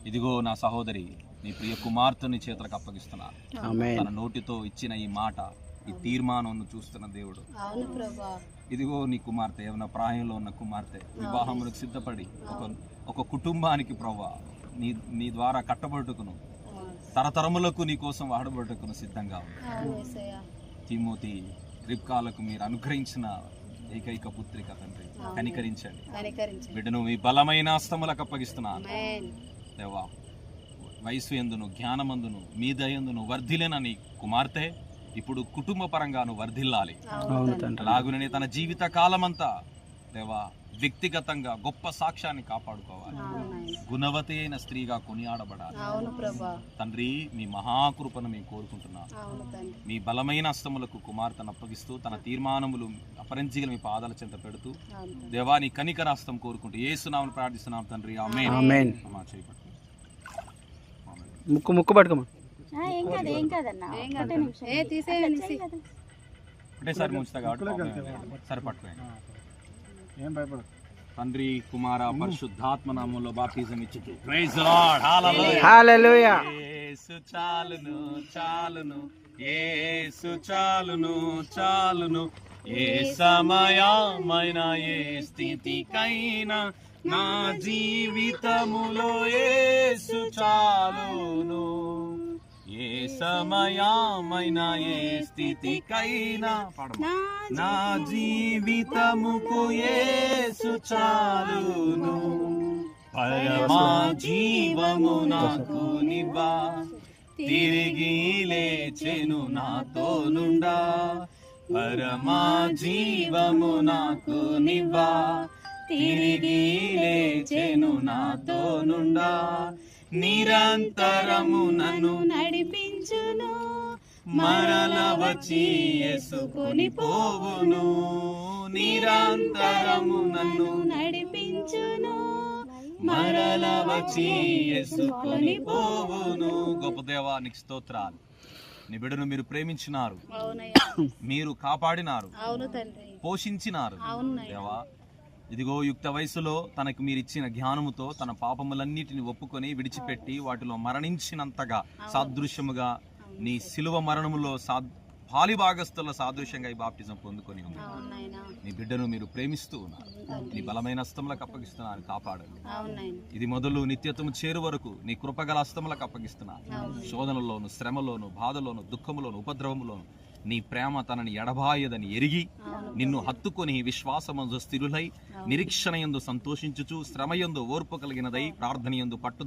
ఇదిగో నా సహోదరి, నీ ప్రియ కుమార్తెని చేతులకు అప్పగిస్తున్నాను. తన నోటితో ఇచ్చిన ఈ మాట, ఈ తీర్మానం చూస్తున్న దేవుడు, ఇదిగో నీ కుమార్తె, ఏమైనా ప్రాయంలో ఉన్న కుమార్తె వివాహములకు సిద్ధపడి ఒక కుటుంబానికి ప్రభా నీ ద్వారా కట్టబడుటకును తరతరములకు నీ కోసం వాడబడుటకును సిద్ధంగా ఉంది. తిమోతి, రిబ్కాలకు మీరు అనుగ్రహించిన ఏకైక పుత్రిక తండ్రి, కనికరించండి. బిడ్డను మీ బలమైన హస్తములకు అప్పగిస్తున్నాను దేవా. వయసు ఎందును, జ్ఞానమందును, మీ దయందును వర్ధిల్లిన నీ కుమార్తె ఇప్పుడు కుటుంబ పరంగాను వర్ధిల్లాలి. అలాగుననే తన జీవిత కాలమంతా దేవా వ్యక్తిగతంగా గొప్ప సాక్ష్యాన్ని కాపాడుకోవాలి. గుణవతి అయిన స్త్రీగా కొనియాడబడాలి. తండ్రి, మీ మహాకృపను మేము కోరుకుంటున్నాం. మీ బలమైన హస్తములకు కుమార్తెను అప్పగిస్తూ తన తీర్మానములు అపరించిగా మీ పాదాల చెంత పెడుతూ దేవా నీ కనికర హస్తం కోరుకుంటూ యేసునామమున ప్రార్థిస్తున్నాం తండ్రి, ఆమేన్. ముక్కు పట్టుకోమా. ఒకటేసారి ముంచుతా కాబట్టి సరే పట్టుకోండి. తండ్రి, కుమార, పరిశుద్ధాత్మ నామములో బాప్టిజం ఇచ్చి ప్రైజ్ లార్డ్, హల్లెలూయా. యేసు చాలును చాలును, యేసు చాలును చాలును, ఏ సమయమైనా ఏ స్థితికైనా నా జీవితములో యేసు చాలును. ఏ సమయమైనా ఏ స్థితికైనా నా జీవితముకు యేసు చాలును. పరమా జీవము నాకు నివ్వా, తిరిగి లేచెను నాతో నుండా. పరమా జీవము నాకు నివ్వా, తిరిగి లేచెను నాతో నుండా. నిరంతరము నన్ను నడిపించును, మరల వచ్చి యేసుకొని పోవును. నిరంతరము నన్ను నడిపించును, మరల వచ్చి యేసుకొని పోవును. గొప్ప దేవా, నీకు స్తోత్రాలు. నీ బిడ్డను మీరు ప్రేమించినారు, మీరు కాపాడినారు, పోషించినారు దేవా. ఇదిగో యుక్త వయసులో తనకు మీరు ఇచ్చిన జ్ఞానముతో తన పాపములన్నిటిని ఒప్పుకొని విడిచిపెట్టి వాటిలో మరణించినంతగా సాదృశ్యముగా నీ శిలువ మరణములో పాలిభాగస్తుల సాదృశ్యంగా ఈ బాప్టిజం పొందుకొని ఉంది. నీ బిడ్డను మీరు ప్రేమిస్తూ ఉన్నారు. నీ బలమైన హస్తములకు అప్పగిస్తున్నారు, కాపాడండి. ఇది మొదలు నిత్యత్వము చేరు వరకు నీ కృపగల హస్తములకు అప్పగిస్తున్నారు. శోధనలోను, శ్రమలోను, బాధలోను, దుఃఖములోను, ఉపద్రవములోను నీ ప్రేమ తనని ఎడబాయదని ఎరిగి నిన్ను హత్తుకొని విశ్వాసమందు స్థిరులై నిరీక్షణ యందు సంతోషించుచు శ్రమయందు ఓర్పు కలిగినదై ప్రార్థనయందు పట్టుదల